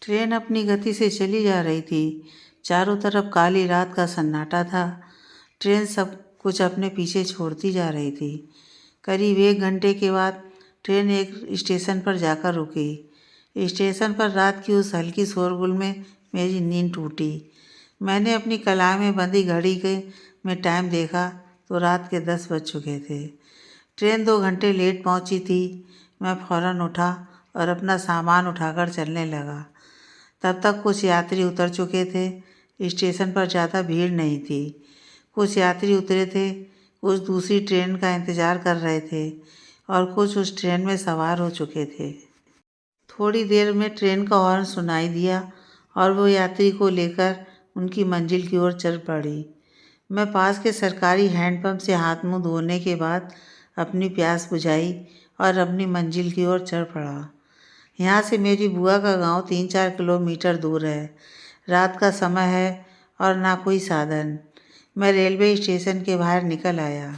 Train अपनी गति से चली जा रही थी। चारों तरफ काली रात का सन्नाटा था। ट्रेन सब कुछ अपने पीछे छोड़ती जा रही थी। करीब 1 घंटे के बाद ट्रेन एक स्टेशन पर जाकर रुकी। स्टेशन पर रात की उस हल्की शोरगुल में मेरी नींद टूटी। मैंने अपनी कलाई में बंधी घड़ी के में टाइम देखा तो रात के 10 बज चुके थे। ट्रेन 2 घंटे लेट पहुंची थी। मैं फौरन उठा और अपना सामान उठाकर चलने लगा। तब तक कुछ यात्री उतर चुके थे। स्टेशन पर ज़्यादा भीड़ नहीं थी। कुछ यात्री उतरे थे, कुछ दूसरी ट्रेन का इंतज़ार कर रहे थे और कुछ उस ट्रेन में सवार हो चुके थे। थोड़ी देर में ट्रेन का हॉर्न सुनाई दिया और वो यात्री को लेकर उनकी मंजिल की ओर चल पड़ी। मैं पास के सरकारी हैंडपंप से हाथ मुंह धोने के बाद अपनी प्यास बुझाई और अपनी मंजिल की ओर चल पड़ा। यहाँ से मेरी बुआ का गांव 3-4 किलोमीटर दूर है। रात का समय है और ना कोई साधन। मैं रेलवे स्टेशन के बाहर निकल आया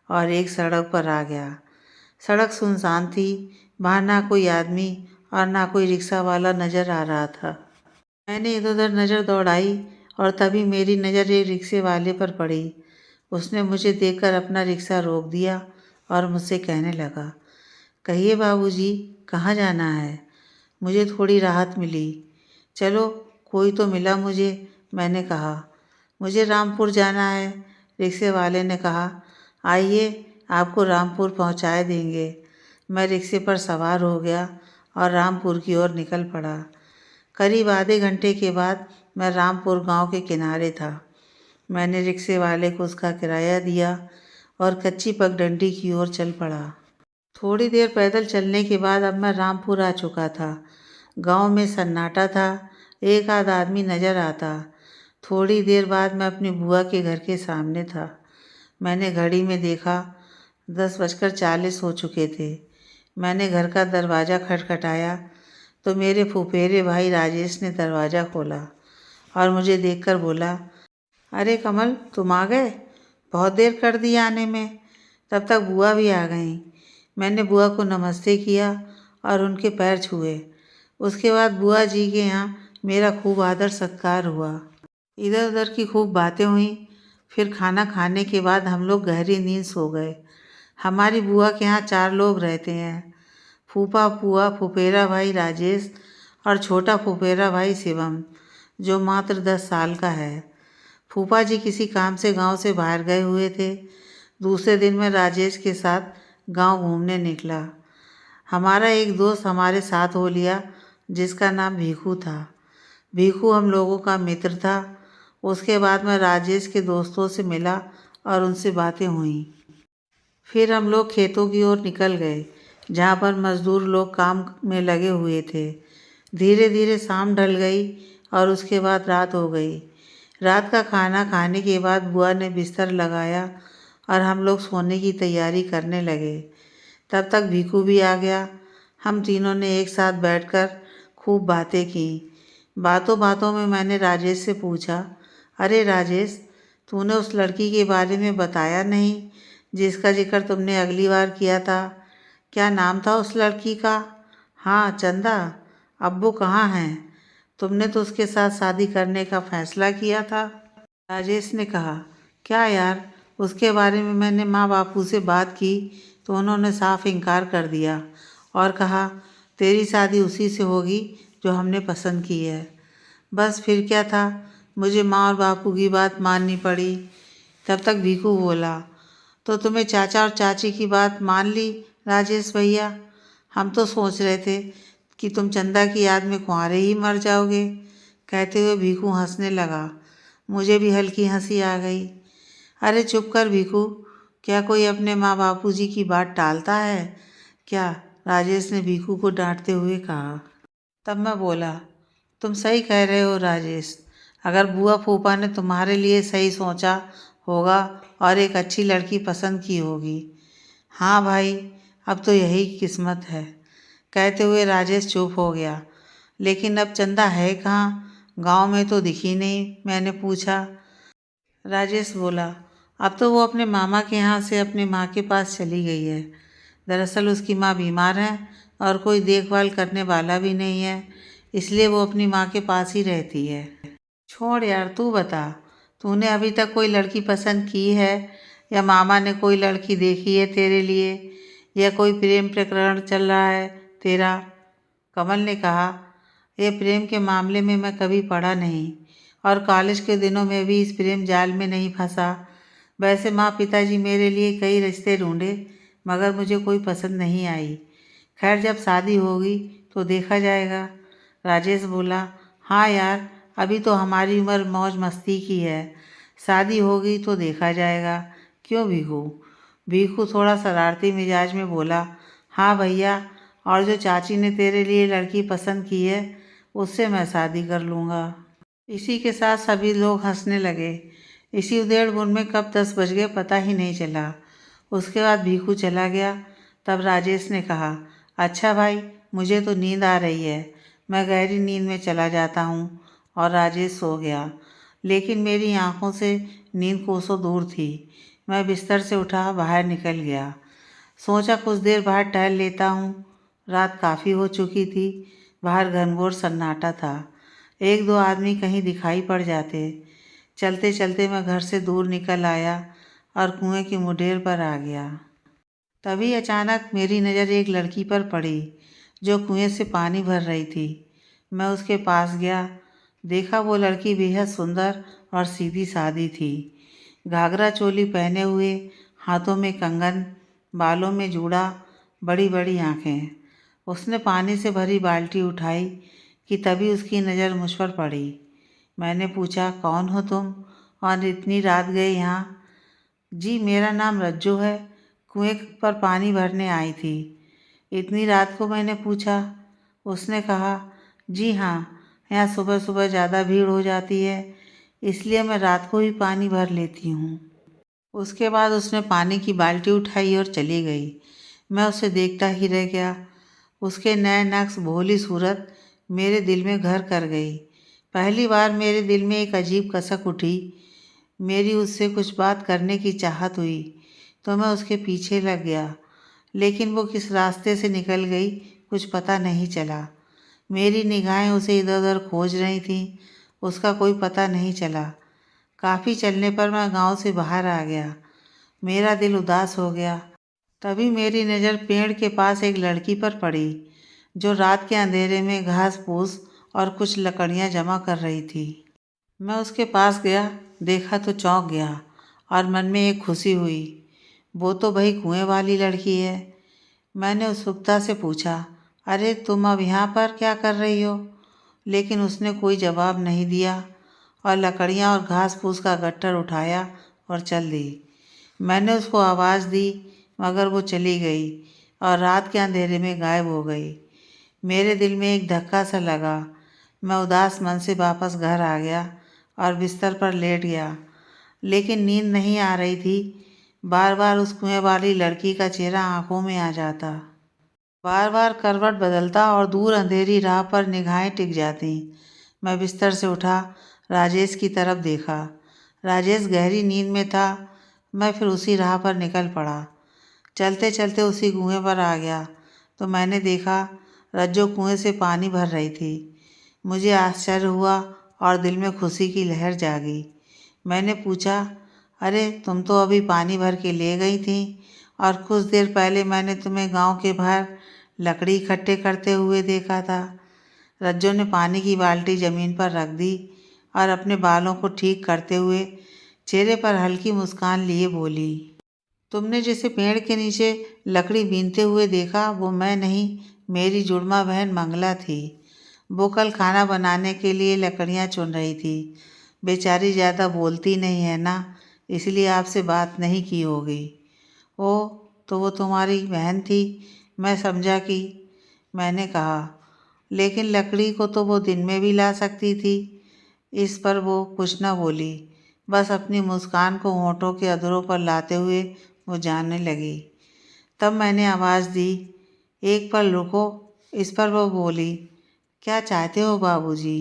और एक सड़क पर आ गया। सड़क सुनसान थी। वहाँ ना कोई आदमी और ना कोई रिक्शा वाला नज़र आ रहा था। मैंने इधर उधर नज़र दौड़ाई और तभी मेरी नज़र एक रिक्शे वाले पर पड़ी। उसने मुझे देखकर अपना रिक्शा रोक दिया और मुझसे कहने लगा, कहिए बाबूजी, कहाँ जाना है? मुझे थोड़ी राहत मिली। चलो, कोई तो मिला मुझे, मैंने कहा। मुझे रामपुर जाना है, रिक्शे वाले ने कहा। आइए, आपको रामपुर पहुंचा देंगे। मैं रिक्शे पर सवार हो गया और रामपुर की ओर निकल पड़ा। करीब आधे घंटे के बाद मैं रामपुर गांव के किनारे था। मैंने रिक्शे वाले को उसका किराया दिया और कच्ची पगडंडी की ओर चल पड़ा। थोड़ी देर पैदल चलने के बाद अब मैं रामपुर आ चुका था। गांव में सन्नाटा था। एक आध आदमी नज़र आता। थोड़ी देर बाद मैं अपनी बुआ के घर के सामने था। मैंने घड़ी में देखा, 10:40 हो चुके थे। मैंने घर का दरवाज़ा खटखटाया तो मेरे फुफेरे भाई राजेश ने दरवाज़ा खोला और मुझे देखकर बोला, अरे कमल, तुम आ गए? बहुत देर कर दी आने में। तब तक बुआ भी आ गईं। मैंने बुआ को नमस्ते किया और उनके पैर छुए। उसके बाद बुआ जी के यहाँ मेरा खूब आदर सत्कार हुआ। इधर उधर की खूब बातें हुईं। फिर खाना खाने के बाद हम लोग गहरी नींद सो गए। हमारी बुआ के यहाँ 4 लोग रहते हैं, फूफा, बुआ, फुफेरा भाई राजेश और छोटा फुफेरा भाई शिवम, जो मात्र 10 साल का है। फूफा जी किसी काम से गांव से बाहर गए हुए थे। दूसरे दिन मैं राजेश के साथ गांव घूमने निकला। हमारा एक दोस्त हमारे साथ हो लिया, जिसका नाम भीखू था। भीखू हम लोगों का मित्र था। उसके बाद मैं राजेश के दोस्तों से मिला और उनसे बातें हुईं। फिर हम लोग खेतों की ओर निकल गए, जहाँ पर मजदूर लोग काम में लगे हुए थे। धीरे धीरे शाम ढल गई और उसके बाद रात हो गई। रात का खाना खाने के बाद बुआ ने बिस्तर लगाया और हम लोग सोने की तैयारी करने लगे। तब तक भीखू भी आ गया। हम तीनों ने एक साथ बैठकर खूब बातें की। बातों बातों में मैंने राजेश से पूछा, अरे राजेश, तूने उस लड़की के बारे में बताया नहीं जिसका जिक्र तुमने अगली बार किया था? क्या नाम था उस लड़की का? हाँ, चंदा। अब वो कहाँ है? तुमने तो उसके साथ शादी करने का फैसला किया था। राजेश ने कहा, क्या यार, उसके बारे में मैंने माँ बापू से बात की तो उन्होंने साफ इनकार कर दिया और कहा, तेरी शादी उसी से होगी जो हमने पसंद की है। बस फिर क्या था, मुझे माँ और बापू की बात माननी पड़ी। तब तक भीखू बोला, तो तुम्हें चाचा और चाची की बात मान ली राजेश भैया? हम तो सोच रहे थे कि तुम चंदा की याद में कुंवारे ही मर जाओगे। कहते हुए भीखू हंसने लगा। मुझे भी हल्की हंसी आ गई। अरे चुप कर भीखू, क्या कोई अपने माँ बापू जी की बात टालता है क्या? राजेश ने भीखू को डांटते हुए कहा। तब मैं बोला, तुम सही कह रहे हो राजेश। अगर बुआ फूफा ने तुम्हारे लिए सही सोचा होगा और एक अच्छी लड़की पसंद की होगी। हाँ भाई, अब तो यही किस्मत है। कहते हुए राजेश चुप हो गया। लेकिन अब चंदा है कहाँ? गांव में तो दिखी नहीं, मैंने पूछा। राजेश बोला, अब तो वो अपने मामा के यहाँ से अपनी माँ के पास चली गई है। दरअसल उसकी माँ बीमार है और कोई देखभाल करने वाला भी नहीं है, इसलिए वो अपनी माँ के पास ही रहती है। छोड़ यार, तू बता, तूने अभी तक कोई लड़की पसंद की है या मामा ने कोई लड़की देखी है तेरे लिए, या कोई प्रेम प्रकरण चल रहा है तेरा? कमल ने कहा, यह प्रेम के मामले में मैं कभी पड़ा नहीं और कॉलेज के दिनों में भी इस प्रेम जाल में नहीं फंसा। वैसे माँ पिताजी मेरे लिए कई रिश्ते ढूंढे मगर मुझे कोई पसंद नहीं आई। खैर, जब शादी होगी तो देखा जाएगा। राजेश बोला, हाँ यार, अभी तो हमारी उम्र मौज मस्ती की है, शादी होगी तो देखा जाएगा। क्यों भीखू? भीखू थोड़ा शरारती मिजाज में बोला, हाँ भैया, और जो चाची ने तेरे लिए लड़की पसंद की है उससे मैं शादी कर लूँगा। इसी के साथ सभी लोग हंसने लगे। इसी उधेड़-बुन में कब 10 बज गए पता ही नहीं चला। उसके बाद भीखू चला गया। तब राजेश ने कहा, अच्छा भाई, मुझे तो नींद आ रही है, मैं गहरी नींद में चला जाता हूँ। और राजेश सो गया। लेकिन मेरी आंखों से नींद कोसों दूर थी। मैं बिस्तर से उठा, बाहर निकल गया। सोचा कुछ देर बाहर टहल लेता हूँ। रात काफ़ी हो चुकी थी। बाहर घनघोर सन्नाटा था। एक दो आदमी कहीं दिखाई पड़ जाते। चलते चलते मैं घर से दूर निकल आया और कुएं की मुडेर पर आ गया। तभी अचानक मेरी नज़र एक लड़की पर पड़ी जो कुएं से पानी भर रही थी। मैं उसके पास गया। देखा वो लड़की बेहद सुंदर और सीधी सादी थी। घाघरा चोली पहने हुए, हाथों में कंगन, बालों में जूड़ा, बड़ी बड़ी आँखें। उसने पानी से भरी बाल्टी उठाई कि तभी उसकी नज़र मुझ पर पड़ी। मैंने पूछा, कौन हो तुम और इतनी रात गए यहाँ? जी, मेरा नाम रज्जू है, कुएं पर पानी भरने आई थी। इतनी रात को? मैंने पूछा। उसने कहा, जी हाँ, यहाँ सुबह सुबह ज़्यादा भीड़ हो जाती है, इसलिए मैं रात को ही पानी भर लेती हूँ। उसके बाद उसने पानी की बाल्टी उठाई और चली गई। मैं उसे देखता ही रह गया। उसके नए नक्श, भोली सूरत मेरे दिल में घर कर गई। पहली बार मेरे दिल में एक अजीब कसक उठी। मेरी उससे कुछ बात करने की चाहत हुई तो मैं उसके पीछे लग गया, लेकिन वो किस रास्ते से निकल गई कुछ पता नहीं चला। मेरी निगाहें उसे इधर उधर खोज रही थीं, उसका कोई पता नहीं चला। काफ़ी चलने पर मैं गांव से बाहर आ गया। मेरा दिल उदास हो गया। तभी मेरी नज़र पेड़ के पास एक लड़की पर पड़ी जो रात के अंधेरे में घास फूस और कुछ लकड़ियाँ जमा कर रही थी। मैं उसके पास गया, देखा तो चौंक गया और मन में एक खुशी हुई। वो तो भाई कुएं वाली लड़की है। मैंने उत्सुकता से पूछा, अरे तुम अब यहाँ पर क्या कर रही हो? लेकिन उसने कोई जवाब नहीं दिया और लकड़ियाँ और घास फूस का गट्ठर उठाया और चल दी। मैंने उसको आवाज़ दी मगर वो चली गई और रात के अंधेरे में गायब हो गई। मेरे दिल में एक धक्का सा लगा। मैं उदास मन से वापस घर आ गया और बिस्तर पर लेट गया, लेकिन नींद नहीं आ रही थी। बार बार उस कुएं वाली लड़की का चेहरा आंखों में आ जाता। बार बार करवट बदलता और दूर अंधेरी राह पर निगाहें टिक जाती। मैं बिस्तर से उठा, राजेश की तरफ देखा। राजेश गहरी नींद में था। मैं फिर उसी राह पर निकल पड़ा। चलते चलते उसी कुएं पर आ गया तो मैंने देखा रज्जो कुएं से पानी भर रही थी। मुझे आश्चर्य हुआ और दिल में खुशी की लहर जागी। मैंने पूछा, अरे तुम तो अभी पानी भर के ले गई थी और कुछ देर पहले मैंने तुम्हें गांव के बाहर लकड़ी इकट्ठे करते हुए देखा था। रज्जो ने पानी की बाल्टी ज़मीन पर रख दी और अपने बालों को ठीक करते हुए चेहरे पर हल्की मुस्कान लिए बोली, तुमने जिसे पेड़ के नीचे लकड़ी बीनते हुए देखा वो मैं नहीं, मेरी जुड़वा बहन मंगला थी। वो कल खाना बनाने के लिए लकड़ियाँ चुन रही थी। बेचारी ज़्यादा बोलती नहीं है ना, इसलिए आपसे बात नहीं की होगी। ओह, तो वो तुम्हारी बहन थी, मैं समझा कि। मैंने कहा, लेकिन लकड़ी को तो वो दिन में भी ला सकती थी। इस पर वो कुछ न बोली, बस अपनी मुस्कान को होंठों के अधरों पर लाते हुए वो जाने लगी। तब मैंने आवाज़ दी, एक पल रुको। इस पर वो बोली, क्या चाहते हो बाबूजी?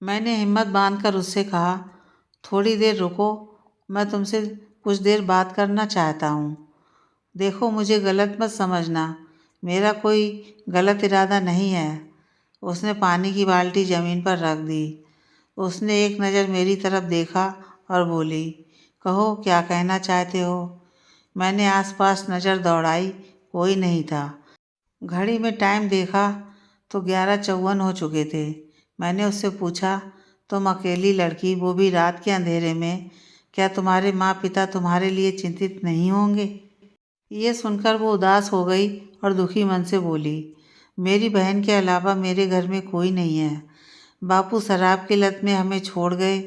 मैंने हिम्मत बांधकर उससे कहा, थोड़ी देर रुको, मैं तुमसे कुछ देर बात करना चाहता हूँ। देखो, मुझे गलत मत समझना, मेरा कोई गलत इरादा नहीं है। उसने पानी की बाल्टी ज़मीन पर रख दी। उसने एक नज़र मेरी तरफ देखा और बोली, कहो क्या कहना चाहते हो। मैंने आसपास नज़र दौड़ाई, कोई नहीं था। घड़ी में टाइम देखा तो 11:54 हो चुके थे। मैंने उससे पूछा, तुम अकेली लड़की, वो भी रात के अंधेरे में, क्या तुम्हारे माँ पिता तुम्हारे लिए चिंतित नहीं होंगे? ये सुनकर वो उदास हो गई और दुखी मन से बोली, मेरी बहन के अलावा मेरे घर में कोई नहीं है। बापू शराब की लत में हमें छोड़ गए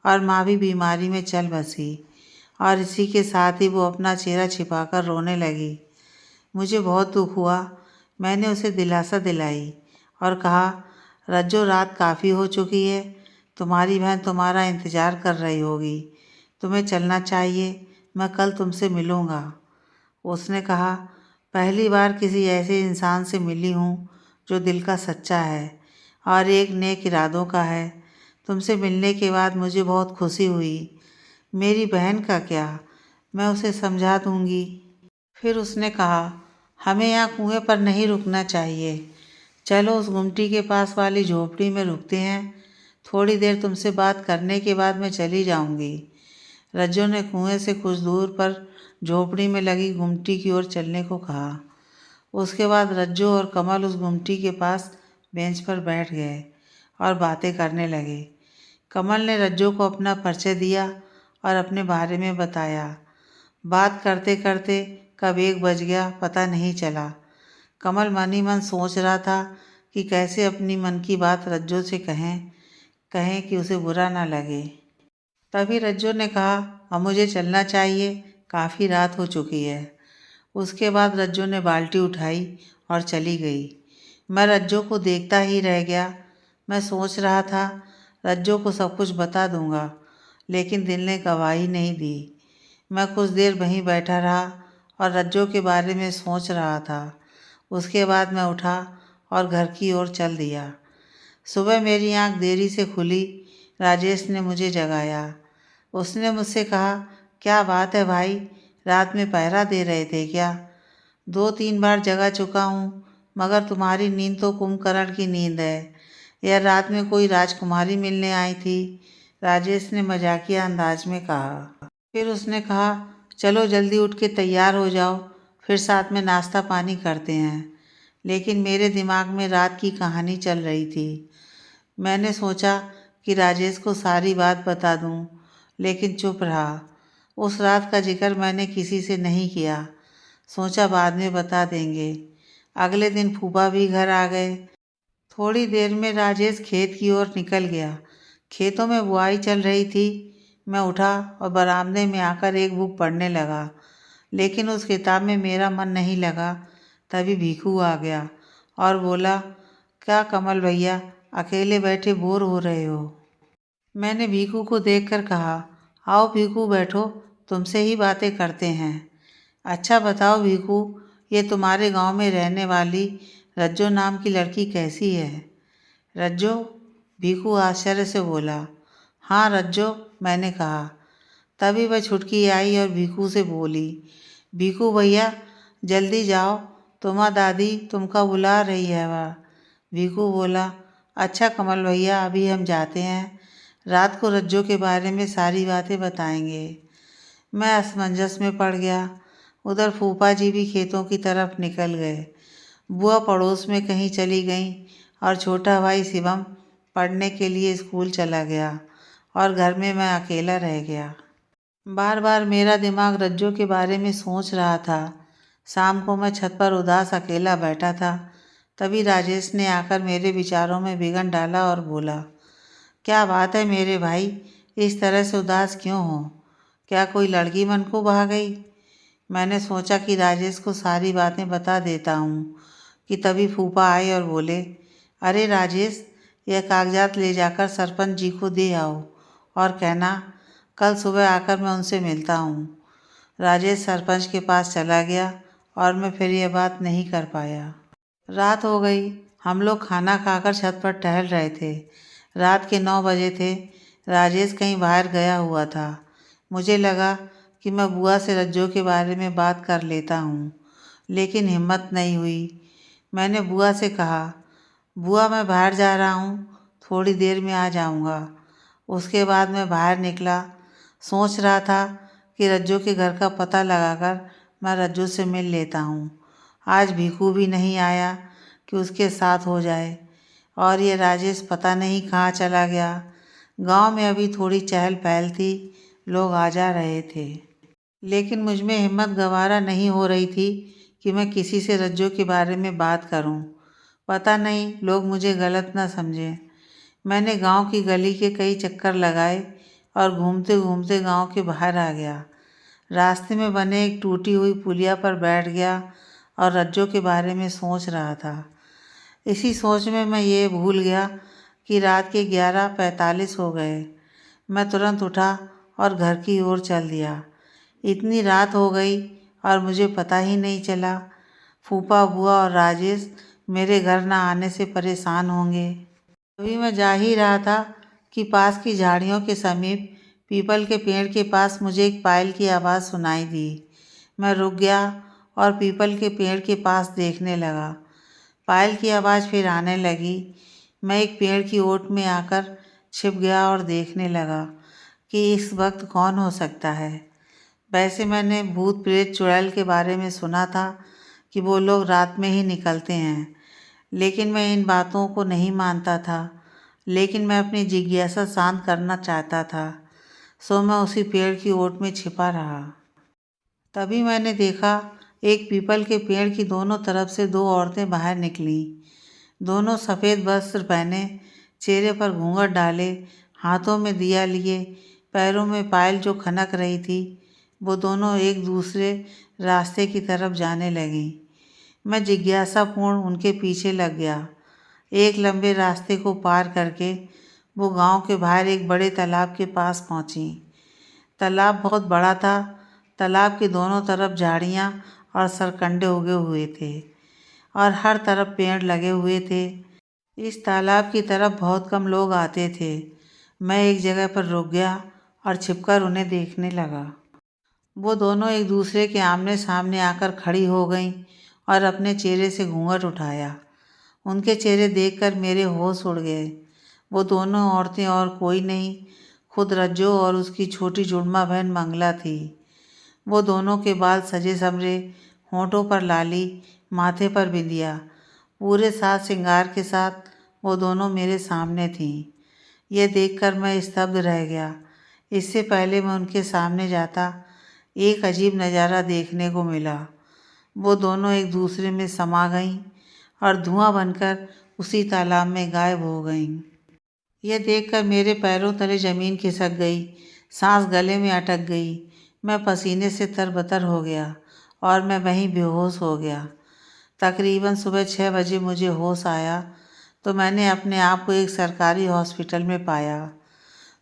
और माँ भी बीमारी में चल बसी, और इसी के साथ ही वो अपना चेहरा छिपाकर रोने लगी। मुझे बहुत दुख हुआ। मैंने उसे दिलासा दिलाई और कहा, रज्जो, रात काफ़ी हो चुकी है, तुम्हारी बहन तुम्हारा इंतज़ार कर रही होगी, तुम्हें चलना चाहिए, मैं कल तुमसे मिलूँगा। उसने कहा, पहली बार किसी ऐसे इंसान से मिली हूँ जो दिल का सच्चा है और एक नेक इरादों का है। तुमसे मिलने के बाद मुझे बहुत खुशी हुई। मेरी बहन का क्या, मैं उसे समझा दूँगी। फिर उसने कहा, हमें यहाँ कुएं पर नहीं रुकना चाहिए, चलो उस गुमटी के पास वाली झोपड़ी में रुकते हैं। थोड़ी देर तुमसे बात करने के बाद मैं चली जाऊँगी। रज्जो ने कुएं से कुछ दूर पर झोपड़ी में लगी गुमटी की ओर चलने को कहा। उसके बाद रज्जो और कमल उस गुमटी के पास बेंच पर बैठ गए और बातें करने लगे। कमल ने रज्जो को अपना परिचय दिया और अपने बारे में बताया। बात करते करते कब 1 बज गया पता नहीं चला। कमल मन ही मन सोच रहा था कि कैसे अपनी मन की बात रज्जो से कहें कहें कि उसे बुरा ना लगे। तभी रज्जो ने कहा, अब मुझे चलना चाहिए, काफ़ी रात हो चुकी है। उसके बाद रज्जो ने बाल्टी उठाई और चली गई। मैं रज्जो को देखता ही रह गया। मैं सोच रहा था रज्जो को सब कुछ बता दूंगा, लेकिन दिल ने गवाही नहीं दी। मैं कुछ देर वहीं बैठा रहा और रज्जो के बारे में सोच रहा था। उसके बाद मैं उठा और घर की ओर चल दिया। सुबह मेरी आंख देरी से खुली। राजेश ने मुझे जगाया। उसने मुझसे कहा, क्या बात है भाई, रात में पहरा दे रहे थे क्या? 2-3 बार जगा चुका हूँ, मगर तुम्हारी नींद तो कुंभकर्ण की नींद है। यह रात में कोई राजकुमारी मिलने आई थी, राजेश ने मजाकिया अंदाज में कहा। फिर उसने कहा, चलो जल्दी उठ के तैयार हो जाओ, फिर साथ में नाश्ता पानी करते हैं। लेकिन मेरे दिमाग में रात की कहानी चल रही थी। मैंने सोचा कि राजेश को सारी बात बता दूं, लेकिन चुप रहा। उस रात का जिक्र मैंने किसी से नहीं किया। सोचा बाद में बता देंगे। अगले दिन फूफा भी घर आ गए। थोड़ी देर में राजेश खेत की ओर निकल गया। खेतों में बुआई चल रही थी। मैं उठा और बरामदे में आकर एक बुक पढ़ने लगा, लेकिन उस किताब में मेरा मन नहीं लगा। तभी भीखू आ गया और बोला, क्या कमल भैया, अकेले बैठे बोर हो रहे हो? मैंने भीखू को देखकर कहा, आओ भीखू बैठो, तुमसे ही बातें करते हैं। अच्छा बताओ भीखू, ये तुम्हारे गांव में रहने वाली रज्जो नाम की लड़की कैसी है? रज्जो? भीखू आश्चर्य से बोला। हाँ रज्जो, मैंने कहा। तभी वह छुटकी आई और भीखू से बोली, भीखू भैया जल्दी जाओ, तुम्हारी दादी तुमका बुला रही है वह। भीखू बोला, अच्छा कमल भैया, अभी हम जाते हैं, रात को रज्जो के बारे में सारी बातें बताएंगे। मैं असमंजस में पड़ गया। उधर फूफा जी भी खेतों की तरफ निकल गए। बुआ पड़ोस में कहीं चली गई और छोटा भाई शिवम पढ़ने के लिए स्कूल चला गया और घर में मैं अकेला रह गया। बार बार मेरा दिमाग रज्जो के बारे में सोच रहा था। शाम को मैं छत पर उदास अकेला बैठा था। तभी राजेश ने आकर मेरे विचारों में विघन डाला और बोला, क्या बात है मेरे भाई, इस तरह से उदास क्यों हो? क्या कोई लड़की मन को भा गई? मैंने सोचा कि राजेश को सारी बातें बता देता हूँ कि तभी फूफा आए और बोले, अरे राजेश, यह कागजात ले जाकर सरपंच जी को दे आओ और कहना कल सुबह आकर मैं उनसे मिलता हूँ। राजेश सरपंच के पास चला गया और मैं फिर यह बात नहीं कर पाया। रात हो गई। हम लोग खाना खाकर छत पर टहल रहे थे। रात के 9 बजे थे। राजेश कहीं बाहर गया हुआ था। मुझे लगा कि मैं बुआ से रज्जो के बारे में बात कर लेता हूँ, लेकिन हिम्मत नहीं हुई। मैंने बुआ से कहा, बुआ मैं बाहर जा रहा हूँ, थोड़ी देर में आ जाऊँगा। उसके बाद मैं बाहर निकला। सोच रहा था कि रज्जो के घर का पता लगाकर मैं रज्जो से मिल लेता हूँ। आज भीखू भी नहीं आया कि उसके साथ हो जाए। और ये राजेश पता नहीं कहाँ चला गया। गांव में अभी थोड़ी चहल पहल थी, लोग आ जा रहे थे, लेकिन मुझ में हिम्मत गंवारा नहीं हो रही थी कि मैं किसी से रज्जो के बारे में बात करूं। पता नहीं लोग मुझे गलत ना समझें। मैंने गांव की गली के कई चक्कर लगाए और घूमते घूमते गांव के बाहर आ गया। रास्ते में बने एक टूटी हुई पुलिया पर बैठ गया और रज्जो के बारे में सोच रहा था। इसी सोच में मैं ये भूल गया कि रात के 11:45 हो गए। मैं तुरंत उठा और घर की ओर चल दिया। इतनी रात हो गई और मुझे पता ही नहीं चला। फूफा, बुआ और राजेश मेरे घर न आने से परेशान होंगे। अभी मैं जा ही रहा था कि पास की झाड़ियों के समीप पीपल के पेड़ के पास मुझे एक पायल की आवाज़ सुनाई दी। मैं रुक गया और पीपल के पेड़ के पास देखने लगा। पायल की आवाज़ फिर आने लगी। मैं एक पेड़ की ओट में आकर छिप गया और देखने लगा कि इस वक्त कौन हो सकता है। वैसे मैंने भूत प्रेत चुड़ैल के बारे में सुना था कि वो लोग रात में ही निकलते हैं, लेकिन मैं इन बातों को नहीं मानता था। लेकिन मैं अपनी जिज्ञासा शांत करना चाहता था, सो मैं उसी पेड़ की ओट में छिपा रहा। तभी मैंने देखा एक पीपल के पेड़ की दोनों तरफ से दो औरतें बाहर निकलीं। दोनों सफ़ेद वस्त्र पहने, चेहरे पर घूंघट डाले, हाथों में दिया लिए, पैरों में पायल जो खनक रही थी। वो दोनों एक दूसरे रास्ते की तरफ जाने लगीं। मैं जिज्ञासापूर्ण उनके पीछे लग गया। एक लंबे रास्ते को पार करके वो गांव के बाहर एक बड़े तालाब के पास पहुंची। तालाब बहुत बड़ा था। तालाब के दोनों तरफ झाड़ियाँ और सरकंडे उगे हुए थे और हर तरफ पेड़ लगे हुए थे। इस तालाब की तरफ बहुत कम लोग आते थे। मैं एक जगह पर रुक गया और छिपकर उन्हें देखने लगा। वो दोनों एक दूसरे के आमने सामने आकर खड़ी हो गईं और अपने चेहरे से घूंघट उठाया। उनके चेहरे देखकर मेरे होश उड़ गए। वो दोनों औरतें और कोई नहीं, खुद रज्जो और उसकी छोटी जुड़मा बहन मंगला थी। वो दोनों के बाल सजे संवरे, होंठों पर लाली, माथे पर बिंदिया, पूरे साज श्रृंगार के साथ वो दोनों मेरे सामने थीं। यह देखकर मैं स्तब्ध रह गया। इससे पहले मैं उनके सामने जाता, एक अजीब नज़ारा देखने को मिला। वो दोनों एक दूसरे में समा गईं और धुआं बनकर उसी तालाब में गायब हो गईं। यह देखकर मेरे पैरों तले ज़मीन खिसक गई, सांस गले में अटक गई। मैं पसीने से तरबतर हो गया और मैं वहीं बेहोश हो गया। तकरीबन सुबह 6 बजे मुझे होश आया तो मैंने अपने आप को एक सरकारी हॉस्पिटल में पाया।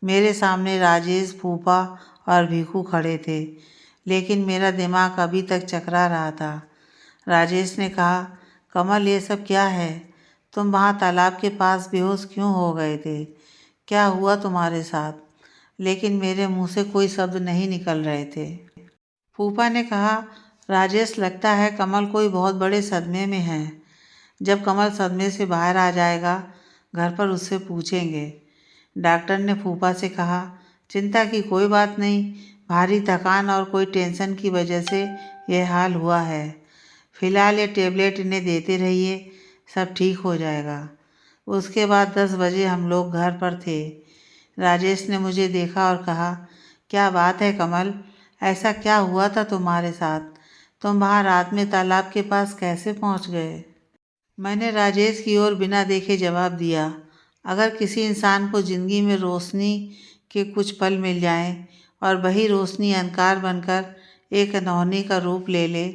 मेरे सामने राजेश, फूफा और भीखू खड़े थे, लेकिन मेरा दिमाग अभी तक चकरा रहा था। राजेश ने कहा, कमल ये सब क्या है? तुम वहाँ तालाब के पास बेहोश क्यों हो गए थे? क्या हुआ तुम्हारे साथ? लेकिन मेरे मुंह से कोई शब्द नहीं निकल रहे थे। फूफा ने कहा, राजेश लगता है कमल कोई बहुत बड़े सदमे में है। जब कमल सदमे से बाहर आ जाएगा, घर पर उससे पूछेंगे। डॉक्टर ने फूफा से कहा, चिंता की कोई बात नहीं, भारी थकान और कोई टेंशन की वजह से यह हाल हुआ है। फिलहाल ये टेबलेट इन्हें देते रहिए, सब ठीक हो जाएगा। उसके बाद 10 बजे हम लोग घर पर थे। राजेश ने मुझे देखा और कहा, क्या बात है कमल, ऐसा क्या हुआ था तुम्हारे साथ? तुम वहाँ रात में तालाब के पास कैसे पहुँच गए? मैंने राजेश की ओर बिना देखे जवाब दिया, अगर किसी इंसान को ज़िंदगी में रोशनी के कुछ पल मिल जाएं और वही रोशनी अंधकार बनकर एक अनहोनी का रूप ले ले,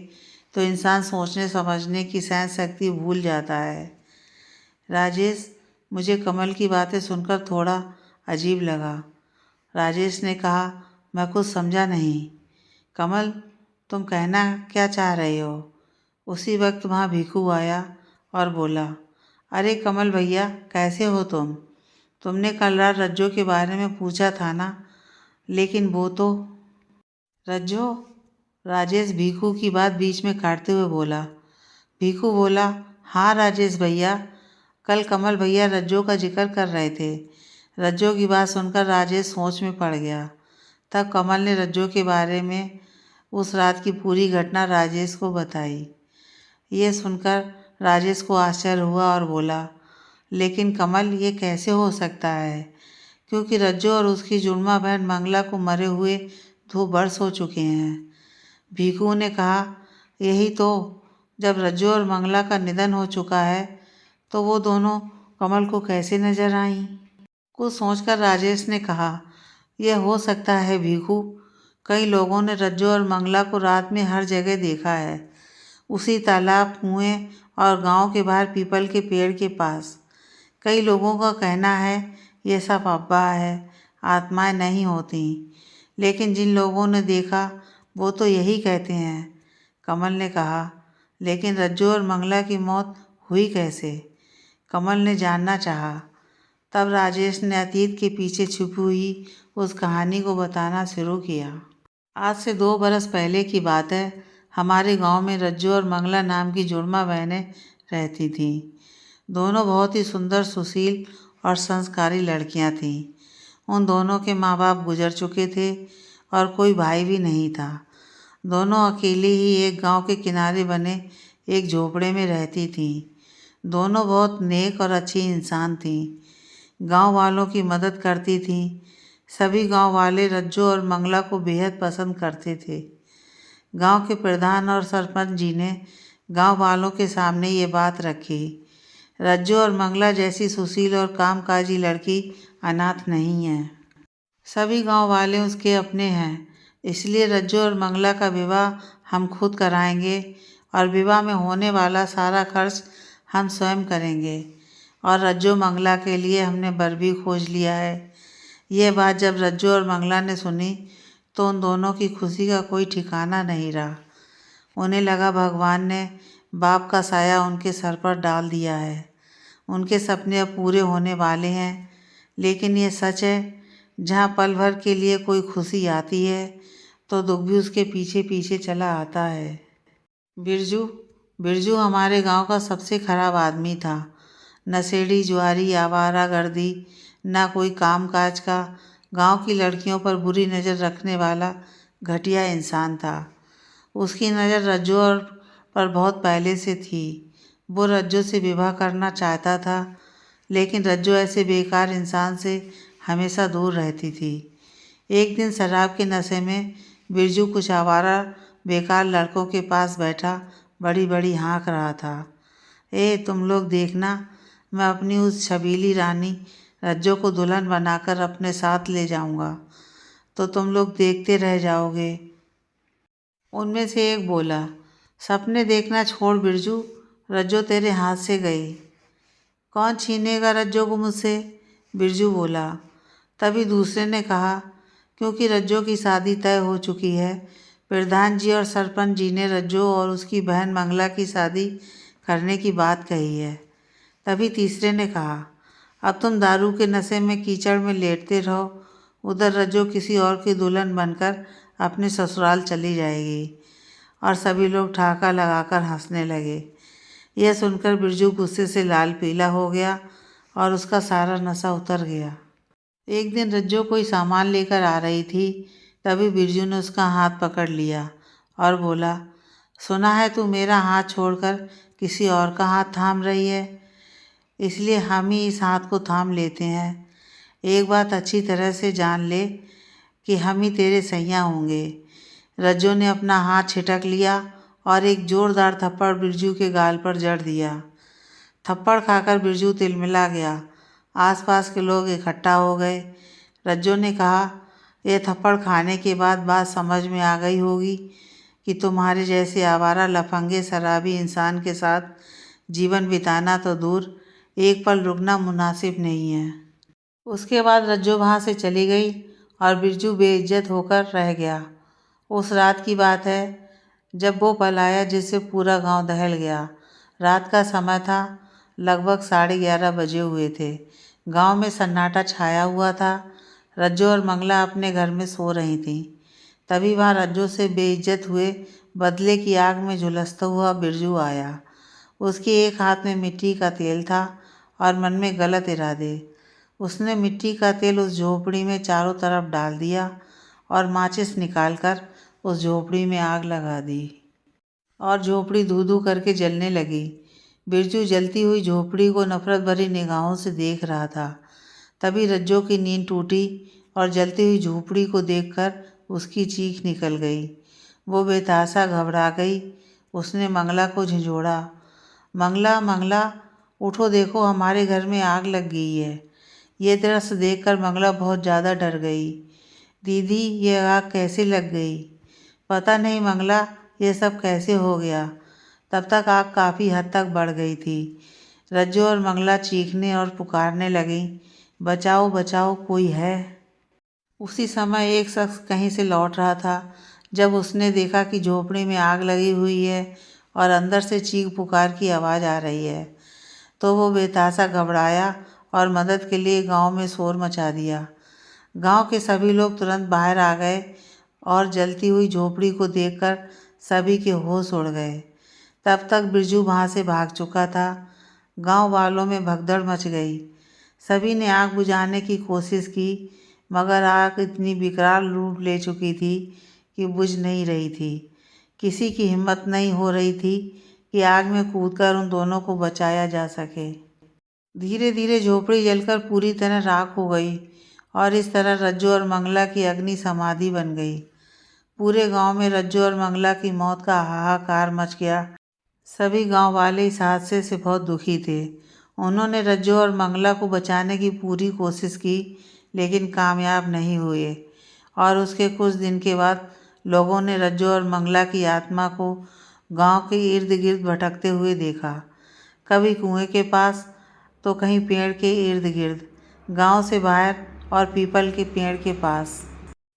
तो इंसान सोचने समझने की सहन शक्ति भूल जाता है। राजेश, मुझे कमल की बातें सुनकर थोड़ा अजीब लगा। राजेश ने कहा, मैं कुछ समझा नहीं। कमल, तुम कहना क्या चाह रहे हो? उसी वक्त वहाँ भीखू आया और बोला, अरे कमल भैया, कैसे हो तुम? तुमने कल रात रज्जो के बारे में पूछा था ना, लेकिन वो तो रज्जो। राजेश भीखू की बात बीच में काटते हुए बोला। भीखू बोला, हाँ राजेश भैया, कल कमल भैया रज्जो का जिक्र कर रहे थे। रज्जो की बात सुनकर राजेश सोच में पड़ गया। तब कमल ने रज्जो के बारे में उस रात की पूरी घटना राजेश को बताई। ये सुनकर राजेश को आश्चर्य हुआ और बोला, लेकिन कमल, ये कैसे हो सकता है? क्योंकि रज्जो और उसकी जुड़वा बहन मंगला को मरे हुए 2 वर्ष हो चुके हैं। भीखू ने कहा, यही तो, जब रज्जो और मंगला का निधन हो चुका है तो वो दोनों कमल को कैसे नजर आईं? कुछ सोचकर राजेश ने कहा, यह हो सकता है भीखू। कई लोगों ने रज्जो और मंगला को रात में हर जगह देखा है, उसी तालाब, कुएं और गांव के बाहर पीपल के पेड़ के पास। कई लोगों का कहना है ये सब अफवाह है, आत्माएं नहीं होती, लेकिन जिन लोगों ने देखा वो तो यही कहते हैं। कमल ने कहा, लेकिन रज्जो और मंगला की मौत हुई कैसे? कमल ने जानना चाहा। तब राजेश ने अतीत के पीछे छुपी हुई उस कहानी को बताना शुरू किया। आज से 2 बरस पहले की बात है। हमारे गांव में रज्जो और मंगला नाम की जुड़वा बहनें रहती थीं। दोनों बहुत ही सुंदर, सुशील और संस्कारी लड़कियां थीं। उन दोनों के माँ बाप गुजर चुके थे और कोई भाई भी नहीं था। दोनों अकेली ही एक गांव के किनारे बने एक झोपड़े में रहती थीं। दोनों बहुत नेक और अच्छी इंसान थीं। गांव वालों की मदद करती थीं। सभी गांव वाले रज्जो और मंगला को बेहद पसंद करते थे। गांव के प्रधान और सरपंच जी ने गांव वालों के सामने ये बात रखी, रज्जो और मंगला जैसी सुशील और कामकाजी लड़की अनाथ नहीं है। सभी गांव वाले उसके अपने हैं, इसलिए रज्जो और मंगला का विवाह हम खुद कराएंगे और विवाह में होने वाला सारा खर्च हम स्वयं करेंगे। और रज्जो मंगला के लिए हमने वर भी खोज लिया है। यह बात जब रज्जो और मंगला ने सुनी तो उन दोनों की खुशी का कोई ठिकाना नहीं रहा। उन्हें लगा भगवान ने बाप का साया उनके सर पर डाल दिया है। उनके सपने अब पूरे होने वाले हैं। लेकिन ये सच है, जहाँ पल भर के लिए कोई खुशी आती है तो दुख भी उसके पीछे पीछे चला आता है। बिरजू बिरजू हमारे गांव का सबसे खराब आदमी था। नशेड़ी, जुआरी, आवारागर्दी, ना कोई काम काज का, गांव की लड़कियों पर बुरी नज़र रखने वाला घटिया इंसान था। उसकी नज़र रज्जो पर बहुत पहले से थी। वो रज्जो से विवाह करना चाहता था, लेकिन रज्जो ऐसे बेकार इंसान से हमेशा दूर रहती थी। एक दिन शराब के नशे में बिरजू कुछ आवारा बेकार लड़कों के पास बैठा बड़ी बड़ी हाँक रहा था। तुम लोग देखना, मैं अपनी उस छबीली रानी रज्जो को दुल्हन बनाकर अपने साथ ले जाऊंगा, तो तुम लोग देखते रह जाओगे। उनमें से एक बोला, सपने देखना छोड़ बिरजू, रज्जो तेरे हाथ से गई। कौन छीनेगा रज्जो को मुझसे? बिरजू बोला। तभी दूसरे ने कहा, क्योंकि रज्जो की शादी तय हो चुकी है। प्रधान जी और सरपंच जी ने रज्जो और उसकी बहन मंगला की शादी करने की बात कही है। तभी तीसरे ने कहा, अब तुम दारू के नशे में कीचड़ में लेटते रहो, उधर रज्जो किसी और की दुल्हन बनकर अपने ससुराल चली जाएगी। और सभी लोग ठहाका लगाकर हंसने लगे। यह सुनकर बिरजू गुस्से से लाल पीला हो गया और उसका सारा नशा उतर गया। एक दिन रज्जो कोई सामान लेकर आ रही थी। तभी बिरजू ने उसका हाथ पकड़ लिया और बोला, सुना है तू मेरा हाथ छोड़कर किसी और का हाथ थाम रही है, इसलिए हम ही इस हाथ को थाम लेते हैं। एक बात अच्छी तरह से जान ले कि हम ही तेरे सैया होंगे। रज्जो ने अपना हाथ छिटक लिया और एक जोरदार थप्पड़ बिरजू के गाल पर जड़ दिया। थप्पड़ खाकर बिरजू तिलमिला गया। आसपास के लोग इकट्ठा हो गए। रज्जो ने कहा, यह थप्पड़ खाने के बाद बात समझ में आ गई होगी कि तुम्हारे जैसे आवारा, लफंगे, शराबी इंसान के साथ जीवन बिताना तो दूर, एक पल रुकना मुनासिब नहीं है। उसके बाद रज्जो वहाँ से चली गई और बिरजू बेइज्जत होकर रह गया। उस रात की बात है जब वो पल आया जिससे पूरा गांव दहल गया। रात का समय था, लगभग 11:30 बजे हुए थे। गांव में सन्नाटा छाया हुआ था। रज्जो और मंगला अपने घर में सो रही थीं। तभी वहाँ रज्जो से बेइज्जत हुए बदले की आग में झुलसता हुआ बिरजू आया। उसके एक हाथ में मिट्टी का तेल था और मन में गलत इरादे। उसने मिट्टी का तेल उस झोपड़ी में चारों तरफ डाल दिया और माचिस निकालकर उस झोपड़ी में आग लगा दी और झोपड़ी धू धू करके जलने लगी। बिरजू जलती हुई झोपड़ी को नफरत भरी निगाहों से देख रहा था। तभी रज्जो की नींद टूटी और जलती हुई झोपड़ी को देखकर उसकी चीख निकल गई। वो बेतहाशा घबरा गई। उसने मंगला को झिझोड़ा, मंगला मंगला उठो, देखो हमारे घर में आग लग गई है। ये दृश्य देखकर मंगला बहुत ज़्यादा डर गई। दीदी, ये आग कैसे लग गई? पता नहीं मंगला, ये सब कैसे हो गया। तब तक आग काफ़ी हद तक बढ़ गई थी। रज्जो और मंगला चीखने और पुकारने लगीं, बचाओ बचाओ, कोई है। उसी समय एक शख्स कहीं से लौट रहा था। जब उसने देखा कि झोपड़ी में आग लगी हुई है और अंदर से चीख पुकार की आवाज़ आ रही है, तो वो बेतहाशा घबराया और मदद के लिए गांव में शोर मचा दिया। गांव के सभी लोग तुरंत बाहर आ गए और जलती हुई झोपड़ी को देखकर सभी के होश उड़ गए। तब तक बिरजू वहाँ से भाग चुका था। गांव वालों में भगदड़ मच गई। सभी ने आग बुझाने की कोशिश की, मगर आग इतनी विकराल रूप ले चुकी थी कि बुझ नहीं रही थी। किसी की हिम्मत नहीं हो रही थी कि आग में कूदकर उन दोनों को बचाया जा सके। धीरे धीरे झोपड़ी जलकर पूरी तरह राख हो गई और इस तरह रज्जो और मंगला की अग्नि समाधि बन गई। पूरे गांव में रज्जो और मंगला की मौत का हाहाकार मच गया। सभी गांव वाले इस हादसे से बहुत दुखी थे। उन्होंने रज्जो और मंगला को बचाने की पूरी कोशिश की, लेकिन कामयाब नहीं हुए और उसके कुछ दिन के बाद लोगों ने रज्जो और मंगला की आत्मा को गांव के इर्द गिर्द भटकते हुए देखा। कभी कुएं के पास तो कहीं पेड़ के इर्द गिर्द, गांव से बाहर और पीपल के पेड़ के पास।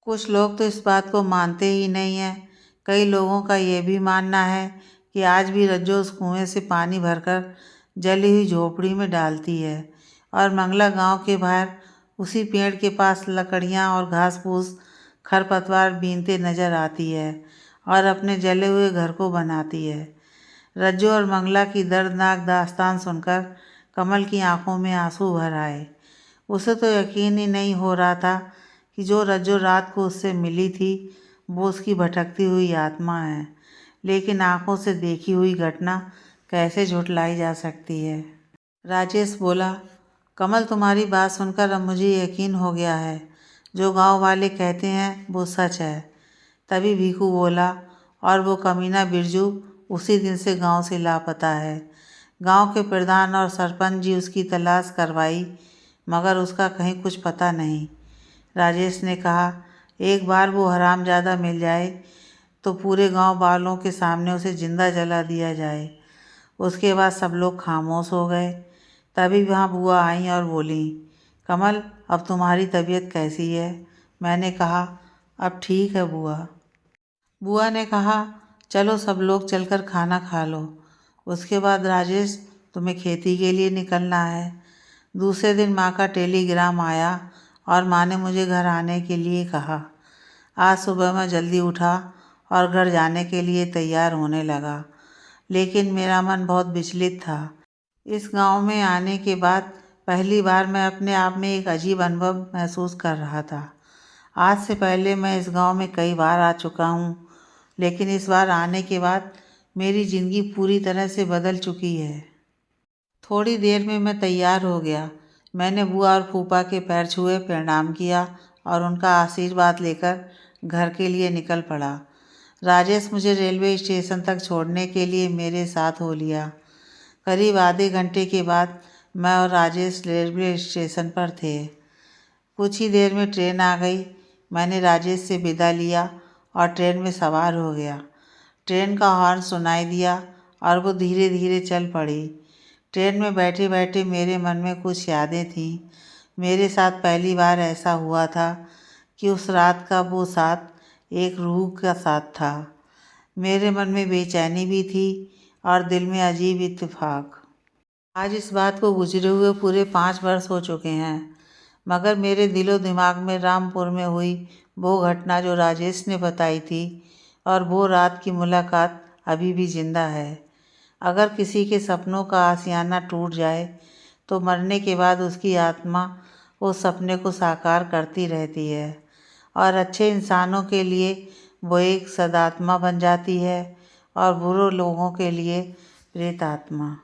कुछ लोग तो इस बात को मानते ही नहीं हैं। कई लोगों का यह भी मानना है कि आज भी रज्जो उस कुएं से पानी भरकर जली हुई झोपड़ी में डालती है और मंगला गांव के बाहर उसी पेड़ के पास लकड़ियां और घास फूस खरपतवार बीनते नजर आती है और अपने जले हुए घर को बनाती है। रज्जो और मंगला की दर्दनाक दास्तान सुनकर कमल की आंखों में आंसू भर आए। उसे तो यकीन ही नहीं हो रहा था कि जो रज्जो रात को उससे मिली थी वो उसकी भटकती हुई आत्मा है। लेकिन आंखों से देखी हुई घटना कैसे झुठलाई जा सकती है। राजेश बोला, कमल, तुम्हारी बात सुनकर अब मुझे यकीन हो गया है। जो गांव वाले कहते हैं वो सच है। तभी भीखू बोला, और वो कमीना बिरजू उसी दिन से गांव से लापता है। गांव के प्रधान और सरपंच जी उसकी तलाश करवाई, मगर उसका कहीं कुछ पता नहीं। राजेश ने कहा, एक बार वो हरामजादा मिल जाए तो पूरे गांव वालों के सामने उसे जिंदा जला दिया जाए। उसके बाद सब लोग खामोश हो गए। तभी वहाँ बुआ आईं और बोलीं, कमल, अब तुम्हारी तबीयत कैसी है? मैंने कहा, अब ठीक है बुआ। बुआ ने कहा, चलो सब लोग चलकर खाना खा लो। उसके बाद राजेश, तुम्हें खेती के लिए निकलना है। दूसरे दिन माँ का टेलीग्राम आया और माँ ने मुझे घर आने के लिए कहा। आज सुबह मैं जल्दी उठा और घर जाने के लिए तैयार होने लगा, लेकिन मेरा मन बहुत विचलित था। इस गांव में आने के बाद पहली बार मैं अपने आप में एक अजीब अनुभव महसूस कर रहा था। आज से पहले मैं इस गांव में कई बार आ चुका हूँ, लेकिन इस बार आने के बाद मेरी ज़िंदगी पूरी तरह से बदल चुकी है। थोड़ी देर में मैं तैयार हो गया। मैंने बुआ और फूफा के पैर छुए, प्रणाम किया और उनका आशीर्वाद लेकर घर के लिए निकल पड़ा। राजेश मुझे रेलवे स्टेशन तक छोड़ने के लिए मेरे साथ हो लिया। करीब आधे घंटे के बाद मैं और राजेश रेलवे स्टेशन पर थे। कुछ ही देर में ट्रेन आ गई। मैंने राजेश से विदा लिया और ट्रेन में सवार हो गया। ट्रेन का हॉर्न सुनाई दिया और वो धीरे धीरे चल पड़ी। ट्रेन में बैठे बैठे मेरे मन में कुछ यादें थीं। मेरे साथ पहली बार ऐसा हुआ था कि उस रात का वो साथ एक रूह का साथ था। मेरे मन में बेचैनी भी थी और दिल में अजीब इत्तेफाक। आज इस बात को गुजरे हुए पूरे 5 वर्ष हो चुके हैं, मगर मेरे दिलो दिमाग में रामपुर में हुई वो घटना जो राजेश ने बताई थी और वो रात की मुलाकात अभी भी जिंदा है। अगर किसी के सपनों का आशियाना टूट जाए तो मरने के बाद उसकी आत्मा उस सपने को साकार करती रहती है और अच्छे इंसानों के लिए वो एक सदात्मा बन जाती है और बुरे लोगों के लिए प्रेत आत्मा।